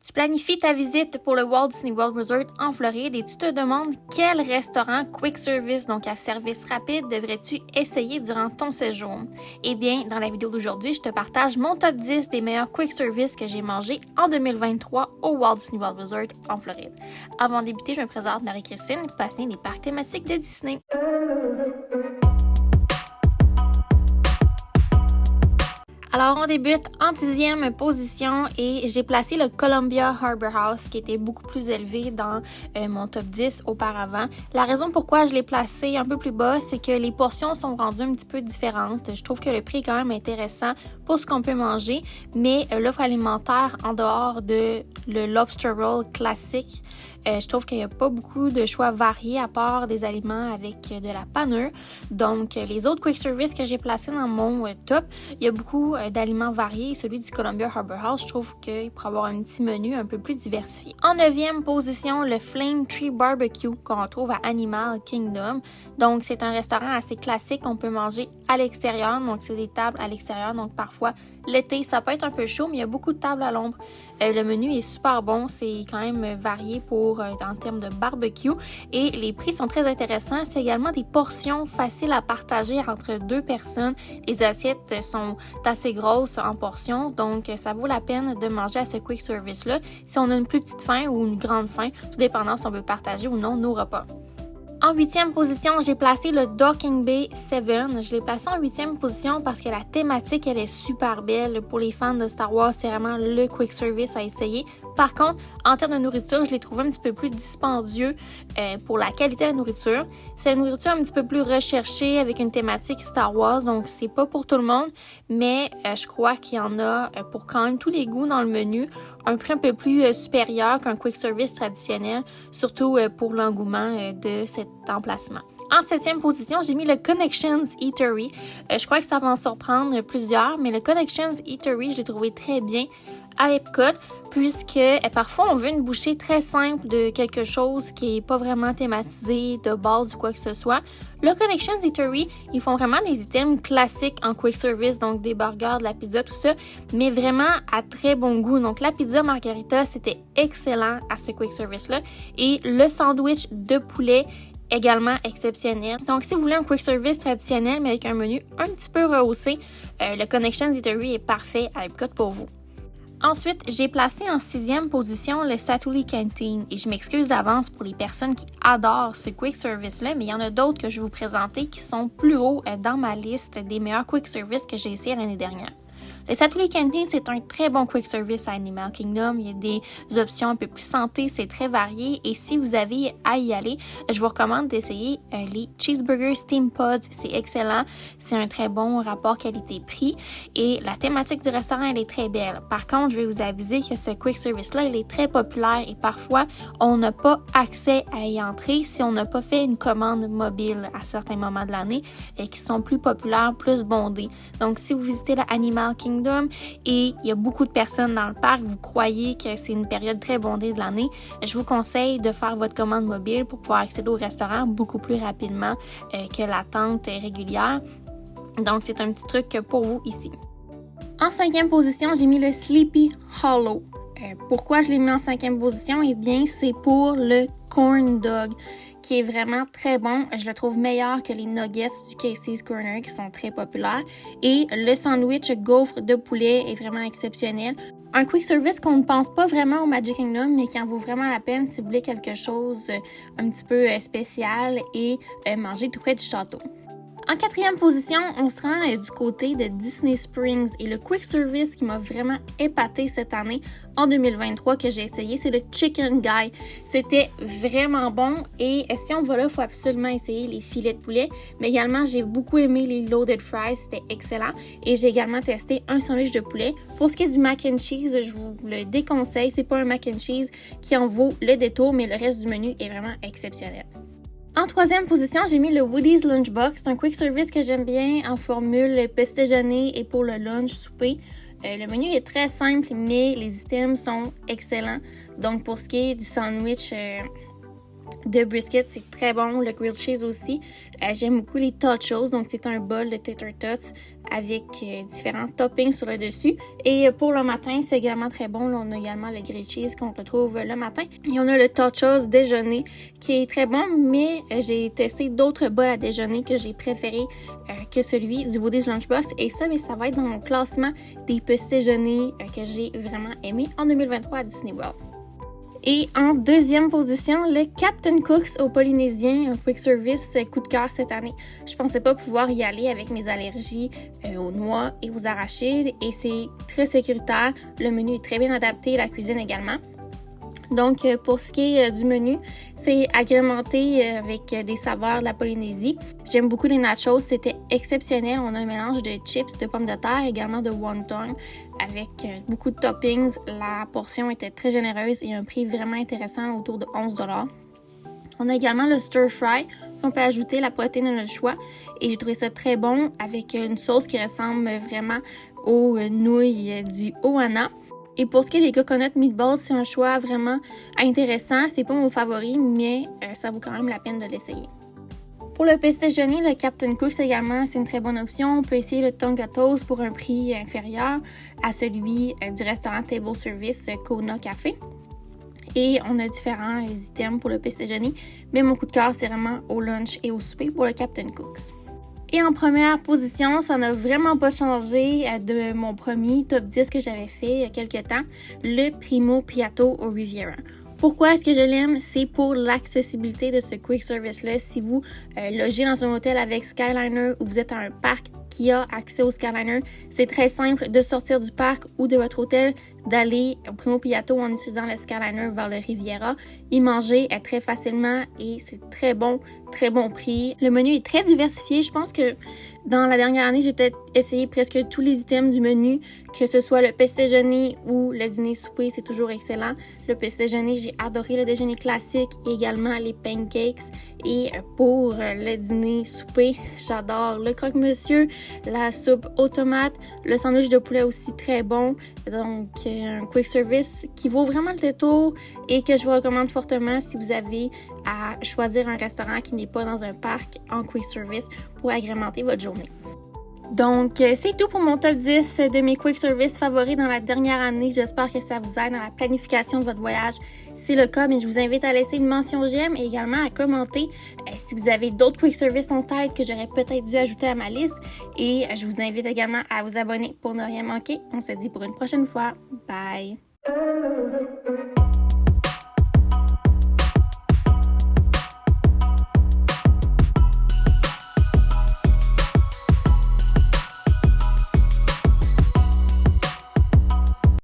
Tu planifies ta visite pour le Walt Disney World Resort en Floride et tu te demandes quel restaurant quick service, donc à service rapide, devrais-tu essayer durant ton séjour? Eh bien, dans la vidéo d'aujourd'hui, je te partage mon top 10 des meilleurs quick service que j'ai mangés en 2023 au Walt Disney World Resort en Floride. Avant de débuter, je me présente Marie-Christine, passionnée des parcs thématiques de Disney. Alors, on débute en 10e position et j'ai placé le Columbia Harbor House qui était beaucoup plus élevé dans mon top 10 auparavant. La raison pourquoi je l'ai placé un peu plus bas, c'est que les portions sont rendues un petit peu différentes. Je trouve que le prix est quand même intéressant pour ce qu'on peut manger, mais l'offre alimentaire en dehors de le Lobster Roll classique, je trouve qu'il n'y a pas beaucoup de choix variés à part des aliments avec de la panure. Donc, les autres quick service que j'ai placés dans mon top, il y a beaucoup d'aliments variés. Celui du Columbia Harbor House, je trouve qu'il pourrait avoir un petit menu un peu plus diversifié. En 9e position, le Flame Tree Barbecue qu'on retrouve à Animal Kingdom. Donc, c'est un restaurant assez classique qu'on peut manger à l'extérieur. Donc, c'est des tables à l'extérieur. Donc, parfois, l'été, ça peut être un peu chaud, mais il y a beaucoup de tables à l'ombre. Le menu est super bon. C'est quand même varié en termes de barbecue. Et les prix sont très intéressants. C'est également des portions faciles à partager entre deux personnes. Les assiettes sont assez grosses en portions. Donc, ça vaut la peine de manger à ce quick service-là. Si on a une plus petite faim ou une grande faim, tout dépendant si on veut partager ou non nos repas. En 8e position, j'ai placé le Docking Bay 7. Je l'ai placé en 8e position parce que la thématique, elle est super belle. Pour les fans de Star Wars, c'est vraiment le quick service à essayer. Par contre, en termes de nourriture, je l'ai trouvé un petit peu plus dispendieux pour la qualité de la nourriture. C'est une nourriture un petit peu plus recherchée avec une thématique Star Wars, donc c'est pas pour tout le monde, mais je crois qu'il y en a pour quand même tous les goûts dans le menu. Un prix un peu plus supérieur qu'un quick service traditionnel, surtout pour l'engouement de cet emplacement. En 7e position, j'ai mis le Connections Eatery. Je crois que ça va en surprendre plusieurs, mais le Connections Eatery, je l'ai trouvé très bien à Epcot, puisque parfois on veut une bouchée très simple de quelque chose qui est pas vraiment thématisé de base ou quoi que ce soit. Le Connections Eatery, ils font vraiment des items classiques en quick service, donc des burgers, de la pizza, tout ça, mais vraiment à très bon goût. Donc la pizza margarita, c'était excellent à ce quick service-là, et le sandwich de poulet également exceptionnel. Donc, si vous voulez un quick service traditionnel, mais avec un menu un petit peu rehaussé, le Connections Eatery est parfait à Epcot pour vous. Ensuite, j'ai placé en 6e position le Satuli Canteen et je m'excuse d'avance pour les personnes qui adorent ce quick service-là, mais il y en a d'autres que je vais vous présenter qui sont plus hauts dans ma liste des meilleurs quick service que j'ai essayé l'année dernière. Le Satuli Canteen, c'est un très bon quick service à Animal Kingdom. Il y a des options un peu plus santé, c'est très varié. Et si vous avez à y aller, je vous recommande d'essayer les Cheeseburger Steam Pods. C'est excellent. C'est un très bon rapport qualité-prix. Et la thématique du restaurant, elle est très belle. Par contre, je vais vous aviser que ce quick service-là, il est très populaire et parfois, on n'a pas accès à y entrer si on n'a pas fait une commande mobile à certains moments de l'année et qui sont plus populaires, plus bondés. Donc, si vous visitez la Animal Kingdom, et il y a beaucoup de personnes dans le parc, vous croyez que c'est une période très bondée de l'année, je vous conseille de faire votre commande mobile pour pouvoir accéder au restaurant beaucoup plus rapidement que l'attente régulière. Donc, c'est un petit truc pour vous ici. En 5e position, j'ai mis le Sleepy Hollow. Pourquoi je l'ai mis en 5e position? Eh bien, c'est pour le Corn Dog, qui est vraiment très bon. Je le trouve meilleur que les nuggets du Casey's Corner qui sont très populaires. Et le sandwich gaufre de poulet est vraiment exceptionnel. Un quick service qu'on ne pense pas vraiment au Magic Kingdom, mais qui en vaut vraiment la peine si vous voulez quelque chose un petit peu spécial et manger tout près du château. En 4e position, on se rend du côté de Disney Springs et le quick service qui m'a vraiment épaté cette année en 2023 que j'ai essayé, c'est le Chicken Guy. C'était vraiment bon et si on va là, il faut absolument essayer les filets de poulet. Mais également, j'ai beaucoup aimé les Loaded Fries, c'était excellent. Et j'ai également testé un sandwich de poulet. Pour ce qui est du mac and cheese, je vous le déconseille. C'est pas un mac and cheese qui en vaut le détour, mais le reste du menu est vraiment exceptionnel. En 3e position, j'ai mis le Woody's Lunchbox. C'est un quick service que j'aime bien en formule petit déjeuner et pour le lunch, souper. Le menu est très simple, mais les items sont excellents. Donc, pour ce qui est du sandwich de brisket, c'est très bon. Le grilled cheese aussi. J'aime beaucoup les tachos, donc c'est un bol de tater tots avec différents toppings sur le dessus. Et pour le matin, c'est également très bon. Là, on a également le grilled cheese qu'on retrouve le matin. Et on a le tachos déjeuner qui est très bon, mais j'ai testé d'autres bols à déjeuner que j'ai préféré que celui du Woody's Lunchbox. Et ça, mais ça va être dans mon classement des petits déjeuners que j'ai vraiment aimé en 2023 à Disney World. Et en deuxième position, le Captain Cook's au Polynésien, un quick service coup de cœur cette année. Je pensais pas pouvoir y aller avec mes allergies aux noix et aux arachides et c'est très sécuritaire. Le menu est très bien adapté, la cuisine également. Donc, pour ce qui est du menu, c'est agrémenté avec des saveurs de la Polynésie. J'aime beaucoup les nachos, c'était exceptionnel. On a un mélange de chips, de pommes de terre, également de wonton, avec beaucoup de toppings. La portion était très généreuse et un prix vraiment intéressant, autour de 11$. On a également le stir fry, on peut ajouter la protéine de notre choix. Et j'ai trouvé ça très bon avec une sauce qui ressemble vraiment aux nouilles du Ohana. Et pour ce qui est des coconut meatballs, c'est un choix vraiment intéressant. C'est pas mon favori, mais ça vaut quand même la peine de l'essayer. Pour le petit déjeuner, le Captain Cook's également, c'est une très bonne option. On peut essayer le Tonga Toast pour un prix inférieur à celui du restaurant Table Service Kona Café. Et on a différents items pour le petit déjeuner, mais mon coup de cœur, c'est vraiment au lunch et au souper pour le Captain Cook's. Et en première position, ça n'a vraiment pas changé de mon premier top 10 que j'avais fait il y a quelques temps, le Primo Piatto au Riviera. Pourquoi est-ce que je l'aime? C'est pour l'accessibilité de ce quick service-là. Si vous logez dans un hôtel avec Skyliner ou vous êtes à un parc qui a accès au Skyliner, c'est très simple de sortir du parc ou de votre hôtel, d'aller au Primo Piatto en utilisant le Skyliner vers le Riviera, y manger très facilement et c'est très bon prix. Le menu est très diversifié. Je pense que dans la dernière année, j'ai peut-être essayé presque tous les items du menu, que ce soit le petit déjeuner ou le dîner souper, c'est toujours excellent. Le petit déjeuner, j'ai adoré le déjeuner classique et également les pancakes. Et pour le dîner souper, j'adore le croque-monsieur, la soupe aux tomates, le sandwich de poulet aussi très bon. Donc, un quick service qui vaut vraiment le détour et que je vous recommande fortement si vous avez à choisir un restaurant qui n'est pas dans un parc en quick service pour agrémenter votre journée. Donc, c'est tout pour mon top 10 de mes quick service favoris dans la dernière année. J'espère que ça vous aide dans la planification de votre voyage. Si c'est le cas, mais je vous invite à laisser une mention j'aime et également à commenter si vous avez d'autres quick service en tête que j'aurais peut-être dû ajouter à ma liste. Et je vous invite également à vous abonner pour ne rien manquer. On se dit pour une prochaine fois. Bye!